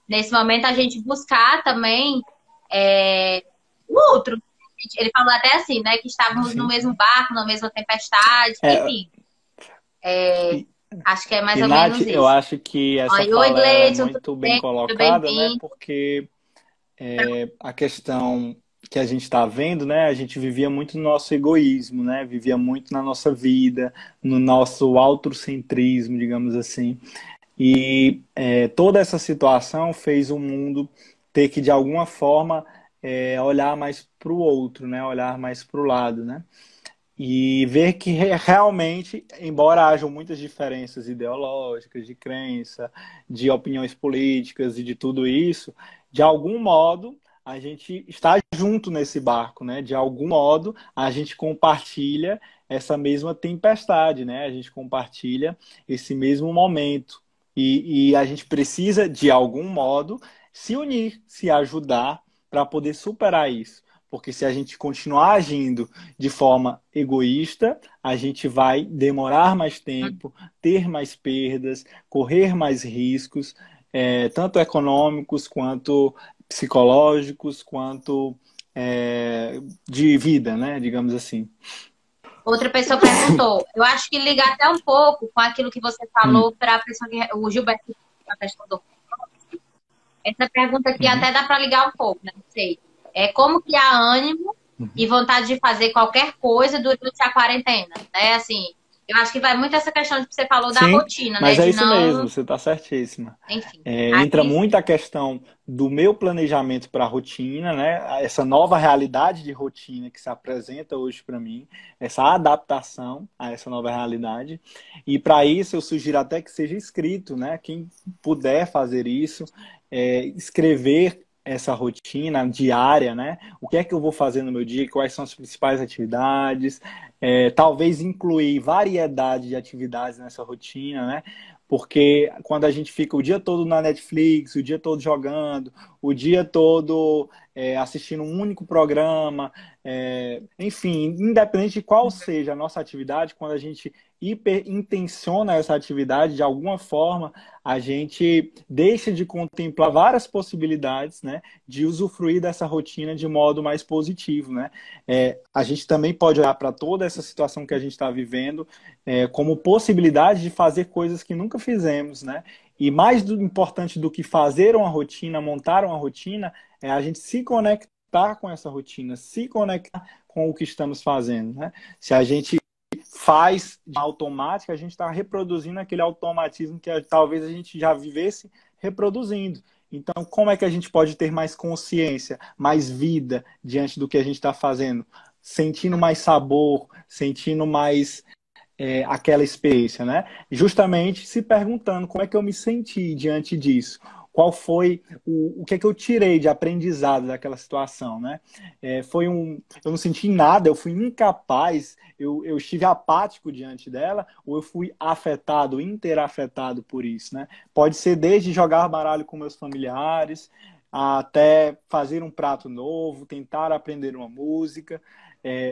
nesse momento a gente buscar também o outro. Ele falou até assim, né? Que estávamos no Sim. mesmo barco, na mesma tempestade, É, enfim. e, Acho que é mais e, ou Nath, menos eu isso. acho que essa Oi, fala ela é Gleison, tudo muito bem bem? Seja colocada, né? bem-vindo. Porque a questão que a gente está vendo, né? A gente vivia muito no nosso egoísmo, né? Vivia muito na nossa vida, no nosso autocentrismo, digamos assim. E toda essa situação fez o mundo ter que, de alguma forma, olhar mais para o outro, né? Olhar mais para o lado, né? E ver que realmente, embora hajam muitas diferenças ideológicas, de crença, de opiniões políticas e de tudo isso, de algum modo a gente está junto nesse barco, né? De algum modo a gente compartilha essa mesma tempestade, né? A gente compartilha esse mesmo momento. E a gente precisa, de algum modo, se unir, se ajudar para poder superar isso. Porque se a gente continuar agindo de forma egoísta, a gente vai demorar mais tempo, ter mais perdas, correr mais riscos, tanto econômicos quanto psicológicos, quanto de vida, né? Digamos assim. Outra pessoa perguntou. Eu acho que liga até um pouco com aquilo que você falou para a pessoa que o Gilberto, a questão do essa pergunta aqui Uhum, até dá para ligar um pouco, né? Não sei. É como criar ânimo e uhum. vontade de fazer qualquer coisa durante a quarentena, né? Assim, eu acho que vai muito essa questão que você falou da Sim, rotina, né? mas é De isso mesmo, não, você está certíssima. enfim. Entra Aí, muito a questão do meu planejamento para a rotina, né? Essa nova realidade de rotina que se apresenta hoje para mim, essa adaptação a essa nova realidade. E para isso eu sugiro até que seja escrito, né? Quem puder fazer isso, escrever essa rotina diária, né? O que é que eu vou fazer no meu dia? Quais são as principais atividades? Talvez incluir variedade de atividades nessa rotina, né? Porque quando a gente fica o dia todo na Netflix, o dia todo jogando, o dia todo assistindo um único programa, enfim, independente de qual seja a nossa atividade, quando a gente hiperintensiona essa atividade de alguma forma, a gente deixa de contemplar várias possibilidades, né, de usufruir dessa rotina de modo mais positivo, né? A gente também pode olhar para toda essa situação que a gente está vivendo como possibilidade de fazer coisas que nunca fizemos, né? E importante do que fazer uma rotina, montar uma rotina, é a gente se conectar com essa rotina, se conectar com o que estamos fazendo, né? Se a gente faz de automática, a gente está reproduzindo aquele automatismo que talvez a gente já vivesse reproduzindo. Então, como é que a gente pode ter mais consciência, mais vida diante do que a gente está fazendo? Sentindo mais sabor, sentindo mais aquela experiência, né? Justamente se perguntando como é que eu me senti diante disso. Qual foi o que é que eu tirei de aprendizado daquela situação, né? Eu não senti nada, eu fui incapaz, eu estive apático diante dela, ou eu fui afetado, interafetado por isso, né? Pode ser desde jogar baralho com meus familiares, até fazer um prato novo, tentar aprender uma música,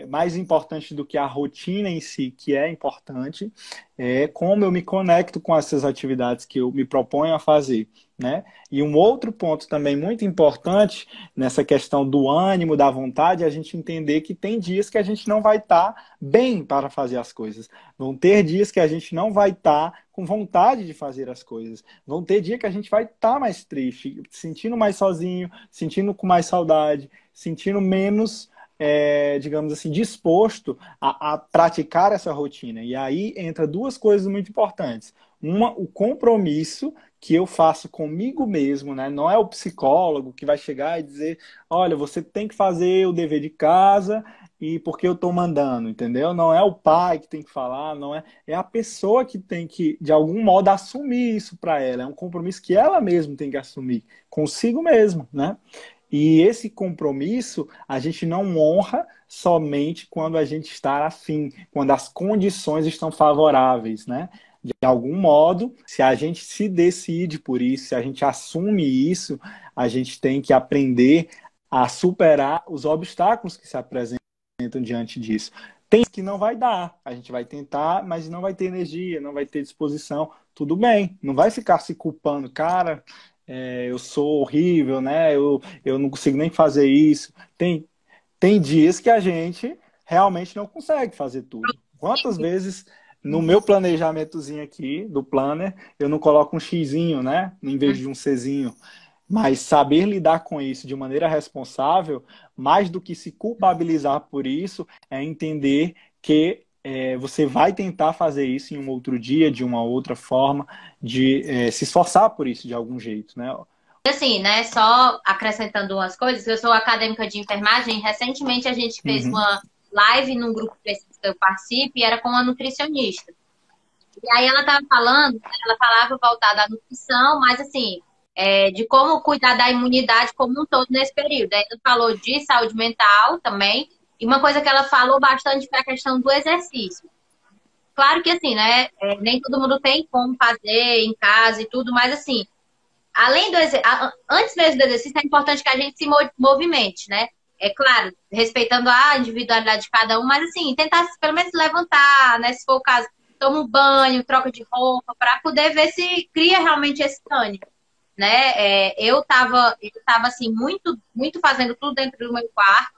mais importante do que a rotina em si, que é importante, é como eu me conecto com essas atividades que eu me proponho a fazer, né? E um outro ponto também muito importante nessa questão do ânimo, da vontade, é a gente entender que tem dias que a gente não vai estar bem para fazer as coisas. Vão ter dias que a gente não vai estar com vontade de fazer as coisas. Vão ter dias que a gente vai estar mais triste, sentindo mais sozinho, sentindo com mais saudade, sentindo menos, digamos assim, disposto a praticar essa rotina. E aí entra duas coisas muito importantes. Uma, o compromisso que eu faço comigo mesmo, né? Não é o psicólogo que vai chegar e dizer, olha, você tem que fazer o dever de casa e porque eu estou mandando, entendeu? Não é o pai que tem que falar, não é a pessoa que tem que, de algum modo, assumir isso para ela. É um compromisso que ela mesma tem que assumir consigo mesmo, né? E esse compromisso a gente não honra somente quando a gente está afim, quando as condições estão favoráveis, né? De algum modo, se a gente se decide por isso, se a gente assume isso, a gente tem que aprender a superar os obstáculos que se apresentam diante disso. Tem que não vai dar, a gente vai tentar, mas não vai ter energia, não vai ter disposição. Tudo bem, não vai ficar se culpando, cara, eu sou horrível, né? Eu não consigo nem fazer isso. Tem dias que a gente realmente não consegue fazer tudo. Quantas vezes no meu planejamentozinho aqui, do planner, eu não coloco um xizinho, né? Em vez de um czinho. Mas saber lidar com isso de maneira responsável, mais do que se culpabilizar por isso, é entender que você vai tentar fazer isso em um outro dia, de uma outra forma, de se esforçar por isso de algum jeito, né? Assim, né, só acrescentando umas coisas, eu sou acadêmica de enfermagem, recentemente a gente fez Uhum. uma live num grupo que eu participo e era com uma nutricionista. E aí ela estava falando, ela falava voltada à nutrição, mas assim, de como cuidar da imunidade como um todo nesse período. Aí ela falou de saúde mental também, e uma coisa que ela falou bastante foi a questão do exercício. Claro que assim, né, nem todo mundo tem como fazer em casa e tudo, mas assim, além do antes mesmo do exercício, é importante que a gente se movimente, né? É claro, respeitando a individualidade de cada um, mas assim, tentar pelo menos levantar, né? Se for o caso, toma um banho, troca de roupa, para poder ver se cria realmente esse ânimo, né? Eu tava assim, muito fazendo tudo dentro do meu quarto,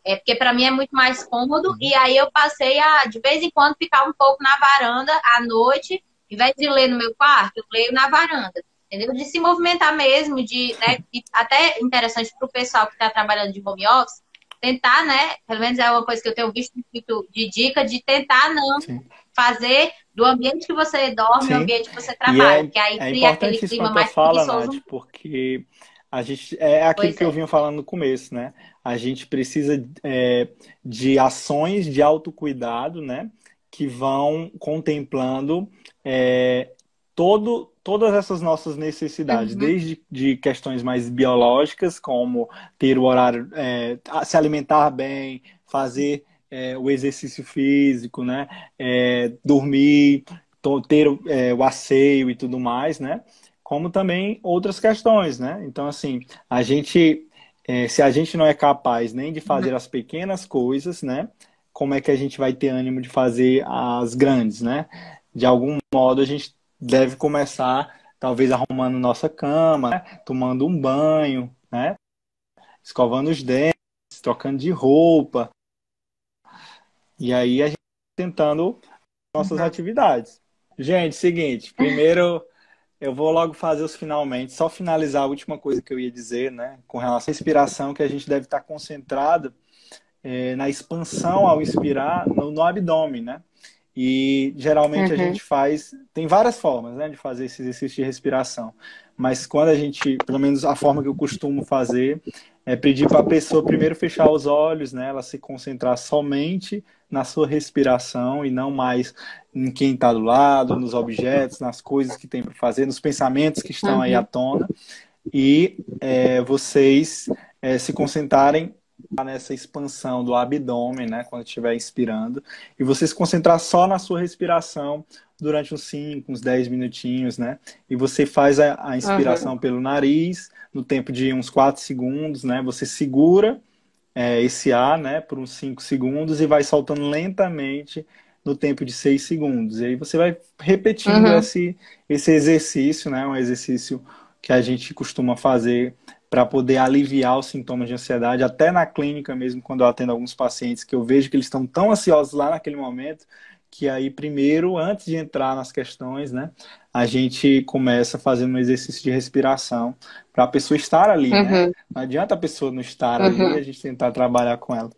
porque para mim é muito mais cômodo, e aí eu passei a, de vez em quando, ficar um pouco na varanda à noite, em vez de ler no meu quarto, eu leio na varanda. Entendeu? De se movimentar mesmo, né, e até interessante para o pessoal que está trabalhando de home office, tentar, né, pelo menos é uma coisa que eu tenho visto muito de dica, de tentar não Sim. fazer do ambiente que você dorme o Sim. ambiente que você E trabalha, que aí é cria aquele importante isso clima quanto a mais fala, preguiçoso. Nath, porque a gente, é aquilo Pois que eu é. vinha falando no começo, né? A gente precisa de ações de autocuidado, né? Que vão contemplando todas essas nossas necessidades, Uhum. desde de questões mais biológicas, como ter o horário, se alimentar bem, fazer o exercício físico, né? Dormir, ter o asseio e tudo mais, né? Como também outras questões, né? Então, assim, se a gente não é capaz nem de fazer as pequenas coisas, né? Como é que a gente vai ter ânimo de fazer as grandes, né? De algum modo, a gente deve começar, talvez, arrumando nossa cama, né? Tomando um banho, né? Escovando os dentes, trocando de roupa. E aí a gente tentando nossas Uhum. atividades. Gente, seguinte, primeiro eu vou logo fazer os finalmente, só finalizar a última coisa que eu ia dizer, né, com relação à respiração, que a gente deve estar concentrado na expansão ao inspirar no abdômen, né? E geralmente a Uhum. gente faz, tem várias formas, né, de fazer esse exercício de respiração, mas quando a gente, pelo menos a forma que eu costumo fazer, é pedir para a pessoa primeiro fechar os olhos, né, ela se concentrar somente na sua respiração e não mais em quem está do lado, nos objetos, nas coisas que tem para fazer, nos pensamentos que estão aí à Uhum. tona, e vocês se concentrarem nessa expansão do abdômen, né, quando estiver inspirando, e você se concentrar só na sua respiração durante uns 5, uns 10 minutinhos, né, e você faz a Uhum. inspiração pelo nariz, no tempo de uns 4 segundos, né, você segura esse ar, né, por uns 5 segundos e vai soltando lentamente no tempo de 6 segundos. E aí você vai repetindo Uhum. esse exercício, né, um exercício que a gente costuma fazer para poder aliviar os sintomas de ansiedade, até na clínica mesmo, quando eu atendo alguns pacientes que eu vejo que eles estão tão ansiosos lá naquele momento, que aí primeiro, antes de entrar nas questões, né, a gente começa fazendo um exercício de respiração para a pessoa estar ali, né? Uhum. Não adianta a pessoa não estar ali e Uhum. a gente tentar trabalhar com ela.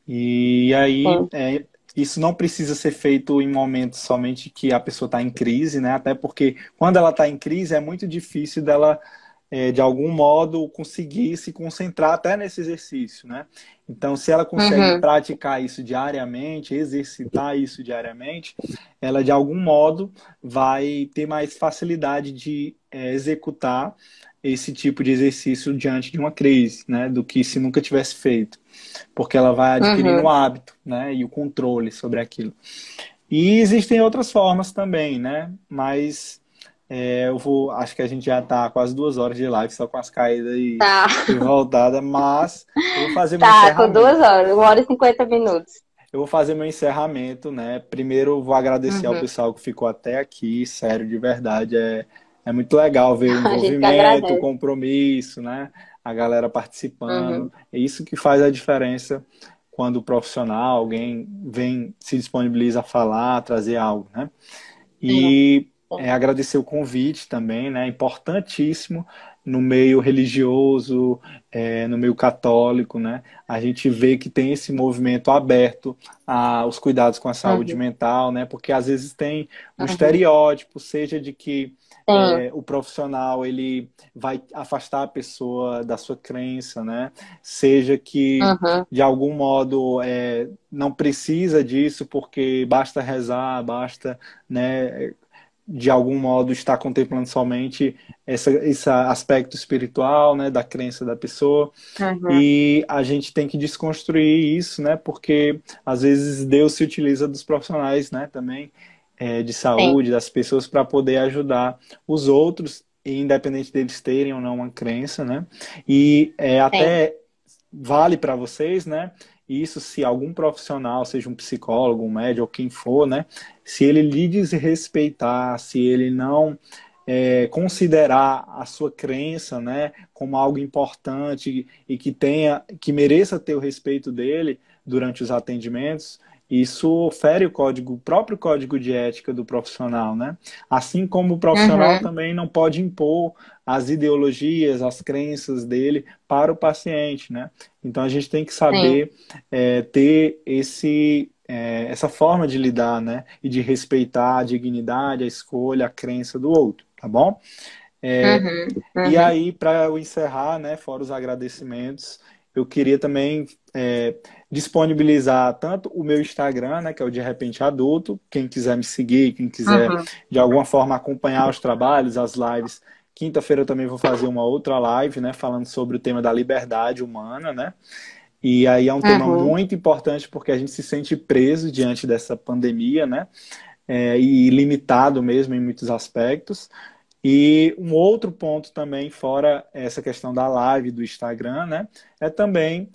E aí, Sim. isso não precisa ser feito em momentos somente que a pessoa está em crise, né? Até porque quando ela está em crise é muito difícil dela, de algum modo, conseguir se concentrar até nesse exercício, né? Então, se ela consegue Uhum. praticar isso diariamente, exercitar isso diariamente, ela de algum modo vai ter mais facilidade de executar esse tipo de exercício diante de uma crise, né? Do que se nunca tivesse feito, porque ela vai adquirindo o Uhum. hábito, né, e o controle sobre aquilo. E existem outras formas também, né? Mas acho que a gente já está quase 2 horas de live só com as caídas Tá. e voltada, mas eu vou fazer meu Tá, com encerramento. 2 horas, 1 hora e 50 minutos. Eu vou fazer meu encerramento, né? Primeiro, eu vou agradecer ao Uhum. pessoal que ficou até aqui, sério, de verdade. É muito legal ver o A gente que envolvimento, o agradece. compromisso, né? A galera participando. Uhum. É isso que faz a diferença quando o profissional, alguém vem, se disponibiliza a falar, a trazer algo, né? Sim, E sim. agradecer o convite também, né? Importantíssimo no meio religioso, no meio católico, né? A gente vê que tem esse movimento aberto aos cuidados com a saúde Uhum. mental, né? Porque às vezes tem o Uhum. estereótipo, seja de que Sim. o profissional ele vai afastar a pessoa da sua crença, né? Seja que Uhum. de algum modo não precisa disso porque basta rezar, basta, né, de algum modo estar contemplando somente esse aspecto espiritual, né, da crença da pessoa. Uhum. E a gente tem que desconstruir isso, né, porque às vezes Deus se utiliza dos profissionais, né, também de Sim. saúde, das pessoas para poder ajudar os outros, independente deles terem ou não uma crença, né. E Sim. até vale para vocês, né? Isso se algum profissional, seja um psicólogo, um médico ou quem for, né? Se ele lhe desrespeitar, se ele não considerar a sua crença, né, como algo importante e que mereça ter o respeito dele durante os atendimentos, isso fere o próprio código de ética do profissional, né? Assim como o profissional Uhum. também não pode impor as ideologias, as crenças dele para o paciente, né? Então a gente tem que Sim. saber ter essa forma de lidar, né? E de respeitar a dignidade, a escolha, a crença do outro, tá bom? Uhum. E Uhum. aí, para eu encerrar, né, fora os agradecimentos, eu queria também disponibilizar tanto o meu Instagram, né, que é o De Repente Adulto, quem quiser me seguir, quem quiser Uhum. de alguma forma acompanhar os trabalhos, as lives. Quinta-feira eu também vou fazer uma outra live, né, falando sobre o tema da liberdade humana, né? E aí é um tema Uhum. muito importante porque a gente se sente preso diante dessa pandemia, né? E limitado mesmo em muitos aspectos. E um outro ponto também, fora essa questão da live do Instagram, né, é também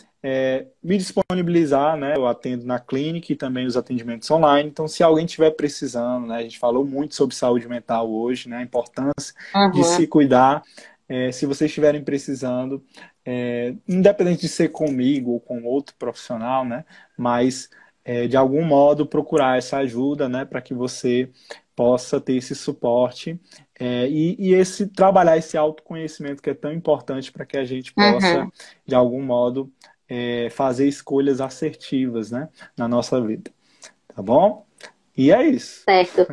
me disponibilizar, né, eu atendo na clínica e também os atendimentos online, então se alguém estiver precisando, né, a gente falou muito sobre saúde mental hoje, né, a importância de Uhum. se cuidar, se vocês estiverem precisando, independente de ser comigo ou com outro profissional, né, mas de algum modo procurar essa ajuda, né, para que você possa ter esse suporte e trabalhar esse autoconhecimento que é tão importante para que a gente possa, Uhum. de algum modo, fazer escolhas assertivas, né, na nossa vida. Tá bom? E é isso. Certo.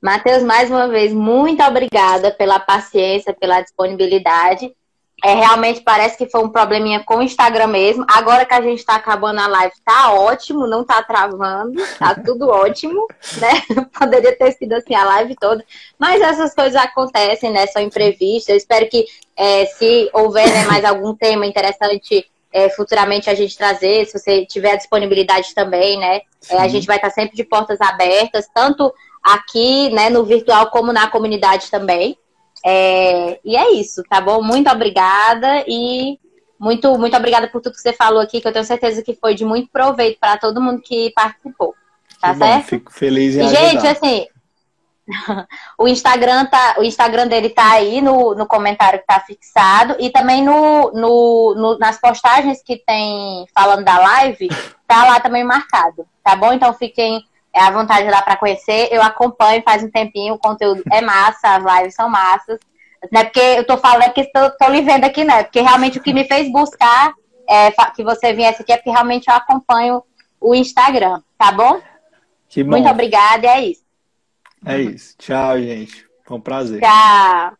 Matheus, mais uma vez, muito obrigada pela paciência, pela disponibilidade. Realmente parece que foi um probleminha com o Instagram mesmo. Agora que a gente tá acabando a live, tá ótimo, não tá travando, tá tudo ótimo, né? Poderia ter sido assim a live toda. Mas essas coisas acontecem, né? São imprevistas. Eu espero que se houver, né, mais algum tema interessante futuramente a gente trazer, se você tiver a disponibilidade também, né? A gente Sim. vai estar sempre de portas abertas, tanto aqui, né, no virtual, como na comunidade também. E é isso, tá bom? Muito obrigada e Muito obrigada por tudo que você falou aqui, que eu tenho certeza que foi de muito proveito para todo mundo que participou. Tá Que bom, certo? fico feliz em E, gente, ajudar. assim, o Instagram dele tá aí no comentário que tá fixado e também nas postagens que tem falando da live, tá lá também marcado, tá bom? Então fiquem à vontade lá para conhecer. Eu acompanho faz um tempinho, o conteúdo é massa, as lives são massas. Não é porque eu tô falando, é porque tô lhe vendo aqui, né? Porque realmente o que me fez buscar que você viesse aqui é porque realmente eu acompanho o Instagram, tá bom? Que Muito bom. obrigada e é isso. É isso. Tchau, gente. Foi um prazer. Tchau.